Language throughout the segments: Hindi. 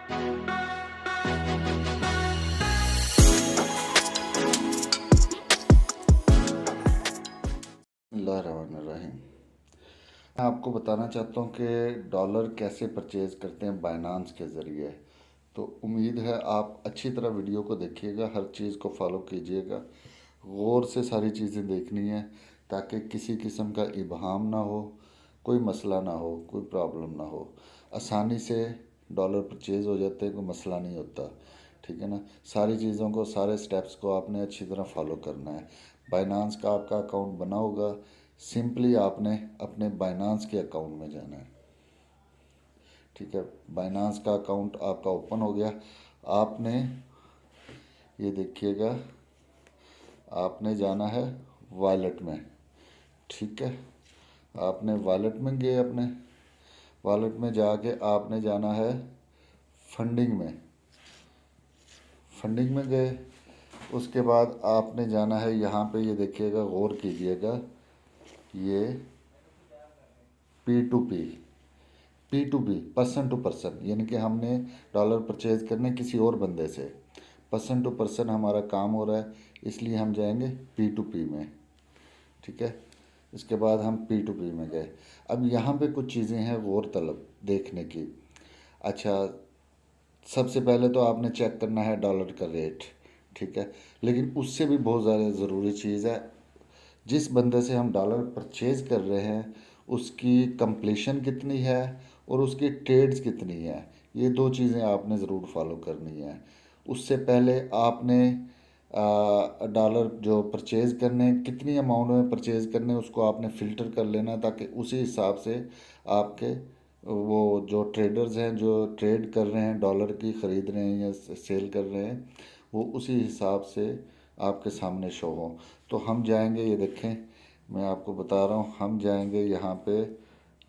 बिस्मिल्लाहिर्रहमानिर्रहीम। मैं आपको बताना चाहता हूँ कि डॉलर कैसे परचेज़ करते हैं बाइनांस के ज़रिए। तो उम्मीद है आप अच्छी तरह वीडियो को देखिएगा, हर चीज़ को फॉलो कीजिएगा, गौर से सारी चीज़ें देखनी है ताकि किसी किस्म का इबहम ना हो, कोई मसला ना हो, कोई प्रॉब्लम ना हो। आसानी से डॉलर परचेज़ हो जाते हैं, कोई मसला नहीं होता। ठीक है ना। सारी चीज़ों को, सारे स्टेप्स को आपने अच्छी तरह फॉलो करना है। बाइनांस का आपका अकाउंट बना होगा, सिंपली आपने अपने बाइनांस के अकाउंट में जाना है। ठीक है। बाइनांस का अकाउंट आपका ओपन हो गया। आपने ये देखिएगा, आपने जाना है वॉलेट में। ठीक है। आपने वॉलेट में गए, अपने वॉलेट में जाके आपने जाना है फंडिंग में। फंडिंग में गए, उसके बाद आपने जाना है यहाँ पे, ये देखिएगा, गौर कीजिएगा, ये P2P पर्सन टू पर्सन, यानी कि हमने डॉलर परचेज करने किसी और बंदे से, पर्सन टू पर्सन हमारा काम हो रहा है, इसलिए हम जाएंगे P2P में। ठीक है। इसके बाद हम P2P में गए। अब यहाँ पे कुछ चीज़ें हैं गौर तलब देखने की। अच्छा, सबसे पहले तो आपने चेक करना है डॉलर का रेट। ठीक है। लेकिन उससे भी बहुत ज़्यादा ज़रूरी चीज़ है, जिस बंदे से हम डॉलर परचेज़ कर रहे हैं उसकी कंप्लीशन कितनी है और उसकी ट्रेड्स कितनी है। ये दो चीज़ें आपने ज़रूर फॉलो करनी है। उससे पहले आपने डॉलर जो परचेज़ करने, कितनी अमाउंट में परचेज़ करने, उसको आपने फ़िल्टर कर लेना, ताकि उसी हिसाब से आपके वो जो ट्रेडर्स हैं, जो ट्रेड कर रहे हैं, डॉलर की ख़रीद रहे हैं या सेल कर रहे हैं, वो उसी हिसाब से आपके सामने शो हो। तो हम जाएंगे, ये देखें, मैं आपको बता रहा हूँ, हम जाएंगे यहाँ पे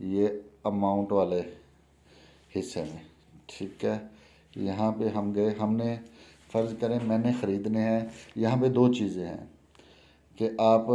ये अमाउंट वाले हिस्से में। ठीक है। यहाँ पे हम गए, हमने फ़र्ज़ करें मैंने ख़रीदने हैं। यहाँ पे दो चीज़ें हैं कि आप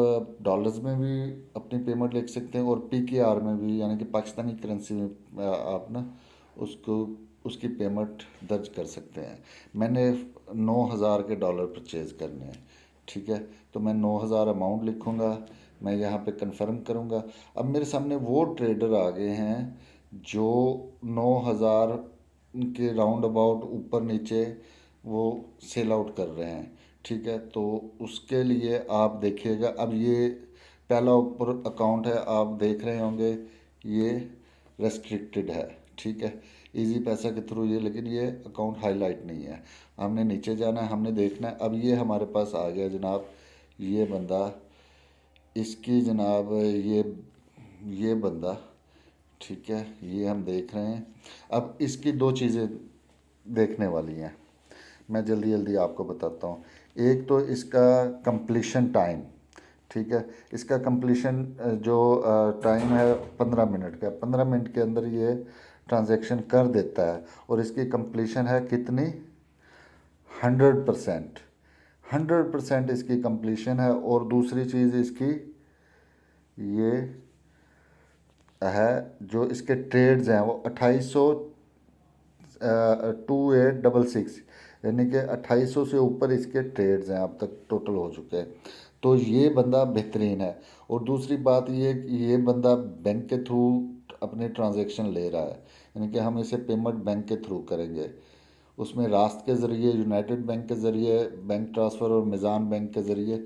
डॉलर्स में भी अपनी पेमेंट लिख सकते हैं और PKR में भी, यानी कि पाकिस्तानी करेंसी में आप ना उसको, उसकी पेमेंट दर्ज कर सकते हैं। मैंने 9,000 के डॉलर परचेज़ करने हैं। ठीक है। तो मैं 9,000 अमाउंट लिखूँगा, मैं यहाँ पे कंफर्म करूँगा। अब मेरे सामने वो ट्रेडर आ गए हैं जो 9,000 के राउंड अबाउट ऊपर नीचे वो सेल आउट कर रहे हैं। ठीक है। तो उसके लिए आप देखिएगा, अब ये पहला ऊपर अकाउंट है, आप देख रहे होंगे, ये रेस्ट्रिक्टेड है। ठीक है। इजी पैसा के थ्रू ये, लेकिन ये अकाउंट हाईलाइट नहीं है। हमने नीचे जाना है, हमने देखना है। अब ये हमारे पास आ गया जनाब, ये बंदा, इसकी जनाब ये बंदा। ठीक है। ये हम देख रहे हैं। अब इसकी दो चीज़ें देखने वाली हैं, मैं जल्दी जल्दी आपको बताता हूँ। एक तो इसका कंप्लीशन टाइम। ठीक है। इसका कंप्लीशन जो टाइम है 15 मिनट का, 15 मिनट के अंदर ये ट्रांजैक्शन कर देता है। और इसकी कंप्लीशन है कितनी, 100%। 100% इसकी कंप्लीशन है। और दूसरी चीज़ इसकी ये है, जो इसके ट्रेड्स हैं वो 2866, यानी कि 2800 से ऊपर इसके ट्रेड्स हैं अब तक टोटल हो चुके हैं। तो ये बंदा बेहतरीन है। और दूसरी बात ये कि ये बंदा बैंक के थ्रू अपने ट्रांजैक्शन ले रहा है, यानी कि हम इसे पेमेंट बैंक के थ्रू करेंगे। उसमें रास्त के ज़रिए, यूनाइटेड बैंक के ज़रिए, बैंक ट्रांसफ़र और मिज़ान बैंक के ज़रिए,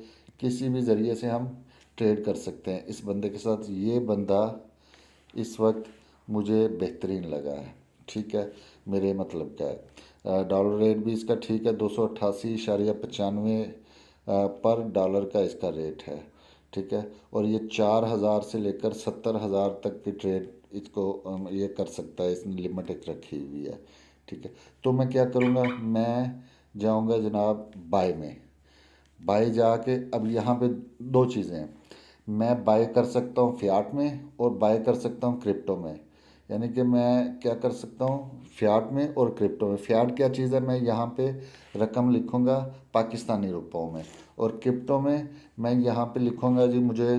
किसी भी ज़रिए से हम ट्रेड कर सकते हैं इस बंदे के साथ। ये बंदा इस वक्त मुझे बेहतरीन लगा है। ठीक है। मेरे मतलब क्या है, डॉलर रेट भी इसका ठीक है, 288.95 पर डॉलर का इसका रेट है। ठीक है। और ये 4,000 से लेकर 70,000 तक की ट्रेड इसको ये कर सकता है, इसने लिमिट एक रखी हुई है। ठीक है। तो मैं क्या करूँगा, मैं जाऊँगा जनाब बाय में। बाय जाके, अब यहाँ पे दो चीज़ें हैं, मैं बाय कर सकता हूँ फ़ियाट में और बाय कर सकता हूँ क्रिप्टो में। यानी कि मैं क्या कर सकता हूँ, फ़ियाट में और क्रिप्टो में। फ़ियाट क्या चीज़ है, मैं यहाँ पे रकम लिखूँगा पाकिस्तानी रुपयों में, और क्रिप्टो में मैं यहाँ पे लिखूँगा जी मुझे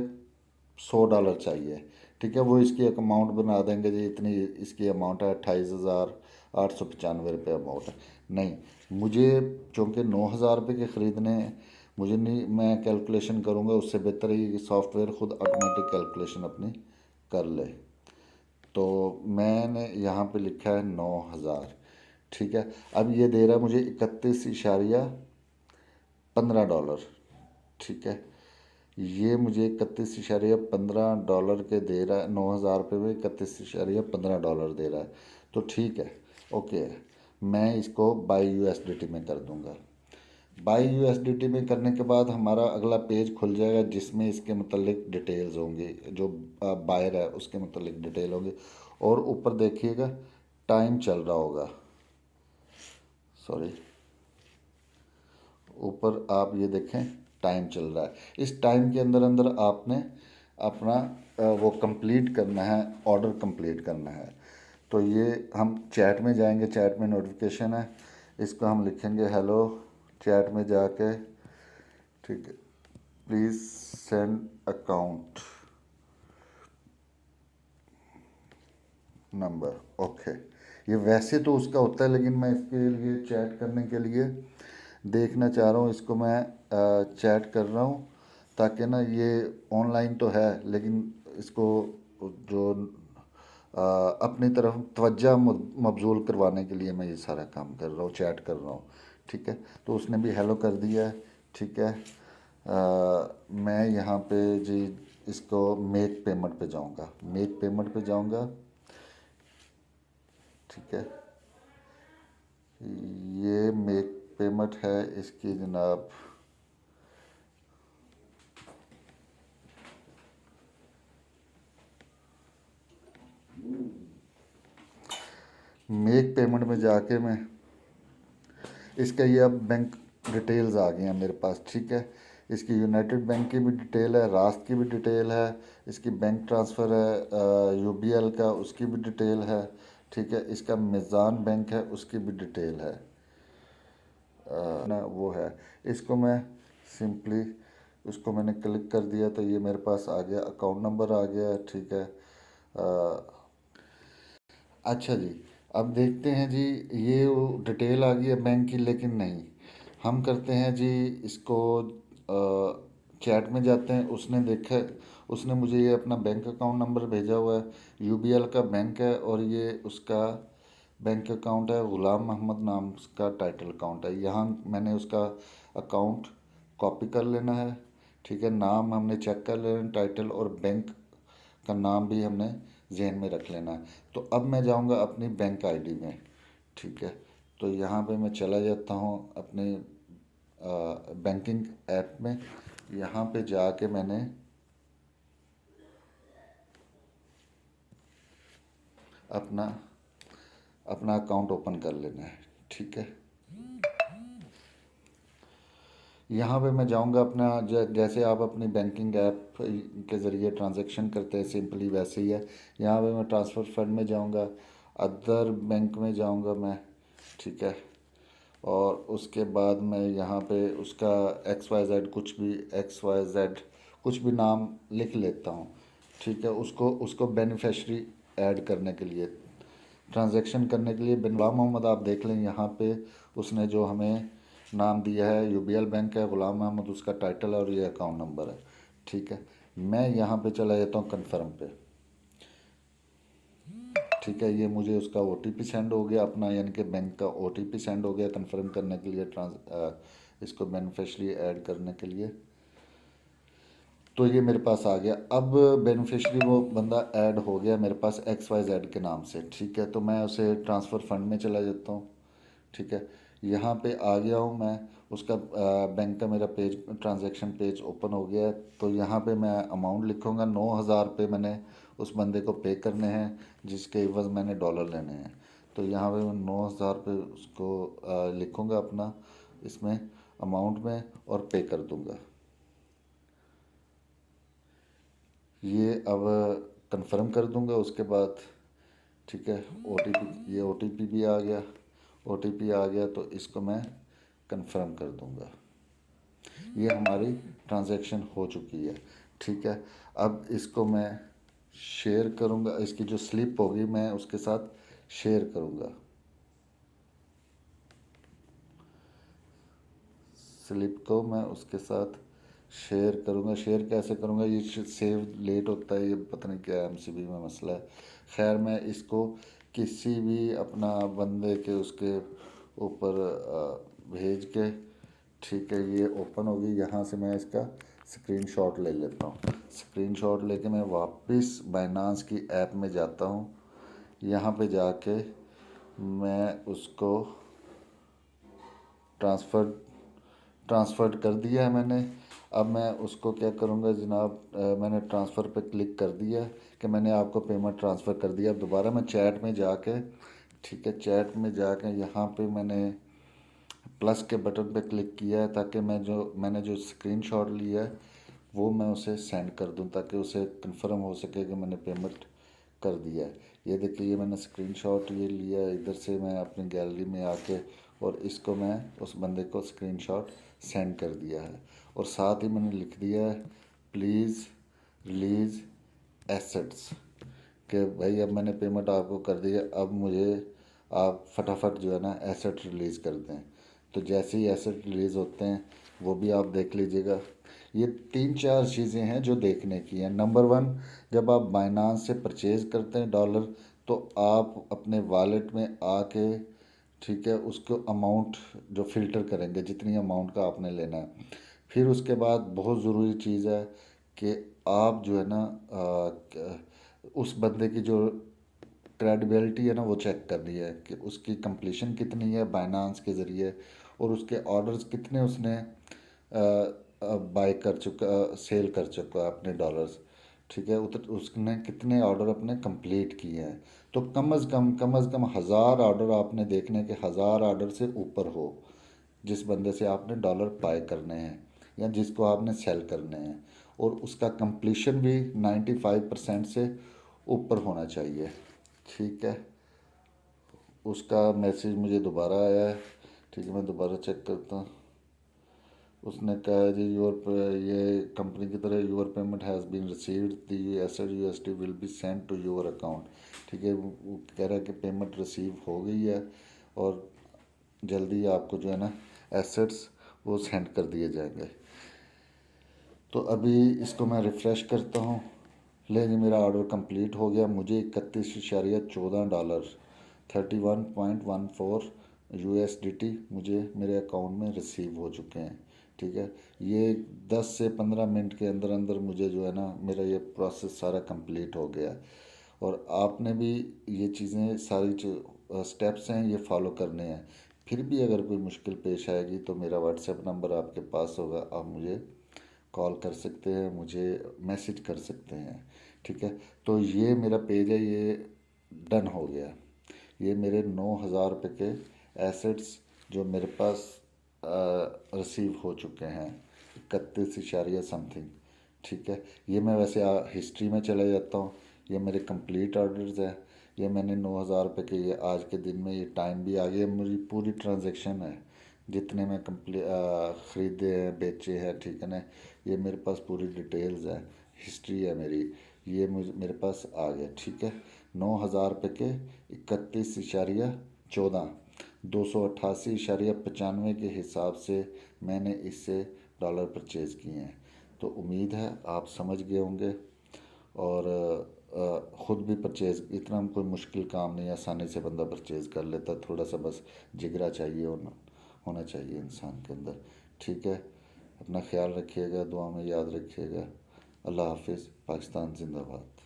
$100 चाहिए। ठीक है, वो इसकी एक अमाउंट बना देंगे जी, इतनी इसकी अमाउंट है 28,895 अमाउंट है। नहीं, मुझे चूँकि 9,000 के ख़रीदने हैं, मुझे नहीं, मैं कैलकुलेशन करूँगा, उससे बेहतर है कि सॉफ्टवेयर खुद ऑटोमेटिक कैलकुलेशन अपनी कर ले। तो मैंने यहाँ पे लिखा है 9,000। ठीक है, अब ये दे रहा है मुझे 31.15 डॉलर। ठीक है, ये मुझे 31.15 डॉलर के दे रहा है, 9,000 में 31.15 डॉलर दे रहा है। तो ठीक है, ओके, मैं इसको बाई यूएसडीटी में कर दूंगा। बाई यूएसडीटी में करने के बाद हमारा अगला पेज खुल जाएगा, जिसमें इसके मतलब डिटेल्स होंगी, जो बायर है उसके मतलब डिटेल होंगी। और ऊपर देखिएगा टाइम चल रहा होगा, सॉरी, ऊपर आप ये देखें टाइम चल रहा है। इस टाइम के अंदर अंदर आपने अपना वो कंप्लीट करना है, ऑर्डर कंप्लीट करना है। तो ये हम चैट में जाएंगे, चैट में नोटिफिकेशन है, इसको हम लिखेंगे हेलो, चैट में जाके, ठीक है, please send account number. Okay, ये वैसे तो उसका होता है, लेकिन मैं इसके लिए चैट करने के लिए देखना चाह रहा हूँ, इसको मैं चैट कर रहा हूँ, ताकि ना ये ऑनलाइन तो है, लेकिन इसको जो अपनी तरफ तवज्जो मबजूल करवाने के लिए मैं ये सारा काम कर रहा हूँ, चैट कर रहा हूँ। ठीक है, तो उसने भी हेलो कर दिया है। ठीक है, मैं यहाँ पे जी इसको मेक पेमेंट पे जाऊँगा, मेक पेमेंट पे जाऊँगा। ठीक है, ये मेक पेमेंट है इसकी जनाब, मेक पेमेंट में जाके मैं इसका ये अब बैंक डिटेल्स आ गई हैं मेरे पास। ठीक है, इसकी यूनाइटेड बैंक की भी डिटेल है, रास्त की भी डिटेल है, इसकी बैंक ट्रांसफ़र है यूबीएल का, उसकी भी डिटेल है। ठीक है, इसका मिज़ान बैंक है, उसकी भी डिटेल है, ना वो है। इसको मैं सिंपली, उसको मैंने क्लिक कर दिया तो ये मेरे पास आ गया, अकाउंट नंबर आ गया। ठीक है, अच्छा जी, अब देखते हैं जी, ये वो डिटेल आ गई है बैंक की, लेकिन नहीं, हम करते हैं जी इसको, चैट में जाते हैं, उसने देखा, उसने मुझे ये अपना बैंक अकाउंट नंबर भेजा हुआ है, यूबीएल का बैंक है, और ये उसका बैंक अकाउंट है, ग़ुलाम मोहम्मद नाम का टाइटल अकाउंट है। यहाँ मैंने उसका अकाउंट कॉपी कर लेना है। ठीक है, नाम हमने चेक कर लेना है, टाइटल और बैंक का नाम भी हमने जहन में रख लेना है। तो अब मैं जाऊंगा अपनी बैंक आईडी में। ठीक है, तो यहाँ पे मैं चला जाता हूँ अपने बैंकिंग ऐप में। यहाँ पे जाके मैंने अपना अपना अकाउंट ओपन कर लेना है। ठीक है, यहाँ पे मैं जाऊँगा अपना, जैसे आप अपनी बैंकिंग ऐप के ज़रिए ट्रांजैक्शन करते हैं सिंपली वैसे ही है। यहाँ पे मैं ट्रांसफ़र फंड में जाऊँगा, अदर बैंक में जाऊँगा मैं। ठीक है, और उसके बाद मैं यहाँ पे उसका एक्स वाई जेड, कुछ भी एक्स वाई जेड कुछ भी नाम लिख लेता हूँ। ठीक है, उसको उसको बेनिफिशरी ऐड करने के लिए, ट्रांजैक्शन करने के लिए बिन मोहम्मद, आप देख लें यहाँ पे उसने जो हमें नाम दिया है यूबीएल बैंक है, ग़ुलाम मोहम्मद उसका टाइटल है, और ये अकाउंट नंबर है। ठीक है, मैं यहाँ पे चला जाता हूँ कन्फर्म पे। ठीक है, ये मुझे उसका ओटीपी सेंड हो गया अपना, यानी कि बैंक का ओटीपी सेंड हो गया कन्फर्म करने के लिए, इसको बेनिफिशरी ऐड करने के लिए। तो ये मेरे पास आ गया। अब बेनिफिशरी वो बंदा ऐड हो गया मेरे पास एक्स वाई जेड के नाम से। ठीक है, तो मैं उसे ट्रांसफ़र फंड में चला जाता हूँ। ठीक है, यहाँ पे आ गया हूँ मैं, उसका बैंक का मेरा पेज, ट्रांजैक्शन पेज ओपन हो गया है। तो यहाँ पे मैं अमाउंट लिखूँगा, 9,000 मैंने उस बंदे को पे करने हैं, जिसके एवज़ मैंने डॉलर लेने हैं। तो यहाँ पे मैं 9,000 उसको लिखूँगा अपना इसमें अमाउंट में, और पे कर दूँगा। ये अब कंफर्म कर दूंगा उसके बाद। ठीक है, ओटीपी, ये ओटीपी भी आ गया, ओटीपी आ गया तो इसको मैं कंफर्म कर दूंगा। ये हमारी ट्रांजैक्शन हो चुकी है। ठीक है, अब इसको मैं शेयर करूँगा, इसकी जो स्लिप होगी मैं उसके साथ शेयर करूँगा। स्लिप को मैं उसके साथ शेयर करूँगा। शेयर कैसे करूँगा, ये सेव लेट होता है, ये पता नहीं क्या एमसीबी में मसला है। खैर मैं इसको किसी भी अपना बंदे के उसके ऊपर भेज के, ठीक है, ये ओपन होगी। यहाँ से मैं इसका स्क्रीनशॉट ले लेता हूँ। स्क्रीनशॉट लेके मैं वापस बाइनांस की ऐप में जाता हूँ। यहाँ पे जाके मैं उसको ट्रांसफ़र ट्रांसफ़र कर दिया है मैंने। अब मैं उसको क्या करूँगा जनाब, मैंने ट्रांसफ़र पे क्लिक कर दिया कि मैंने आपको पेमेंट ट्रांसफ़र कर दिया। अब दोबारा मैं चैट में जाके, ठीक है, चैट में जाके यहाँ पे मैंने प्लस के बटन पे क्लिक किया है ताकि मैंने जो स्क्रीनशॉट लिया है वो मैं उसे सेंड कर दूं, ताकि उसे कंफर्म हो सके कि मैंने पेमेंट कर दिया है। ये देखिए, ये मैंने स्क्रीनशॉट ये लिया है, इधर से मैं अपनी गैलरी में आके और इसको मैं उस बंदे को स्क्रीनशॉट सेंड कर दिया है। और साथ ही मैंने लिख दिया है प्लीज़ रिलीज़ एसेट्स, कि भाई अब मैंने पेमेंट आपको कर दी है, अब मुझे आप फटाफट जो है ना एसेट रिलीज़ कर दें। तो जैसे ही एसेट रिलीज़ होते हैं वो भी आप देख लीजिएगा। ये 3-4 चीज़ें हैं जो देखने की हैं। नंबर वन, जब आप बाइनांस से परचेज़ करते हैं डॉलर, तो आप अपने वॉलेट में आके, ठीक है, उसको अमाउंट जो फ़िल्टर करेंगे जितनी अमाउंट का आपने लेना है। फिर उसके बाद बहुत ज़रूरी चीज़ है कि आप जो है ना उस बंदे की जो क्रेडिबिलिटी है ना वो चेक करनी है कि उसकी कंप्लीशन कितनी है बाइनांस के ज़रिए, और उसके ऑर्डर्स कितने उसने बाय कर चुका, सेल कर चुका है अपने डॉलर्स, ठीक है, उतर उसने कितने ऑर्डर अपने कंप्लीट किए हैं। तो कम अज़ कम 1000 ऑर्डर आपने देखने के, 1000 ऑर्डर से ऊपर हो जिस बंदे से आपने डॉलर बाय करने हैं या जिसको आपने सेल करने हैं, और उसका कंप्लीशन भी 95% से ऊपर होना चाहिए, ठीक है। उसका मैसेज मुझे दोबारा आया है, ठीक है, मैं दोबारा चेक करता हूँ। उसने कहा है जी ये कंपनी की तरह your payment has been received, the asset USD will be send to your account, ठीक है। वो कह रहा है कि पेमेंट रिसीव हो गई है और जल्दी आपको जो है ना एसेट्स वो सेंड कर दिए जाएंगे। तो अभी इसको मैं रिफ़्रेश करता हूँ। ले जी, मेरा ऑर्डर कंप्लीट हो गया। मुझे 31.14 डॉलर 31.14 USDT मुझे मेरे अकाउंट में रिसीव हो चुके हैं, ठीक है। ये 10 से 15 मिनट के अंदर अंदर मुझे जो है ना मेरा ये प्रोसेस सारा कंप्लीट हो गया। और आपने भी ये चीज़ें सारी जो स्टेप्स हैं ये फॉलो करने हैं। फिर भी अगर कोई मुश्किल पेश आएगी तो मेरा व्हाट्सएप नंबर आपके पास होगा, आप मुझे कॉल कर सकते हैं, मुझे मैसेज कर सकते हैं, ठीक है। तो ये मेरा पेज है, ये डन हो गया। ये मेरे 9,000 रुपये के एसेट्स जो मेरे पास रिसीव हो चुके हैं, 31 इशारिया समथिंग, ठीक है। ये मैं वैसे हिस्ट्री में चला जाता हूँ, ये मेरे कंप्लीट ऑर्डर्स हैं। ये मैंने 9,000 रुपये के, ये आज के दिन में ये टाइम भी आ गया, मेरी पूरी ट्रांजैक्शन है जितने मैं ख़रीदे हैं बेचे हैं, ठीक है ना। ये मेरे पास पूरी डिटेल्स है, हिस्ट्री है मेरी, ये मुझे मेरे पास आ गया, ठीक है। 9,000 रुपये के 31.14 288.95 के हिसाब से मैंने इससे डॉलर परचेज़ किए हैं। तो उम्मीद है आप समझ गए होंगे, और ख़ुद भी परचेज़ इतना कोई मुश्किल काम नहीं, आसानी से बंदा परचेज़ कर लेता, थोड़ा सा बस जिगरा चाहिए होना चाहिए इंसान के अंदर, ठीक है। अपना ख्याल रखिएगा, दुआ में याद रखिएगा। अल्लाह हाफिज़। पाकिस्तान जिंदाबाद।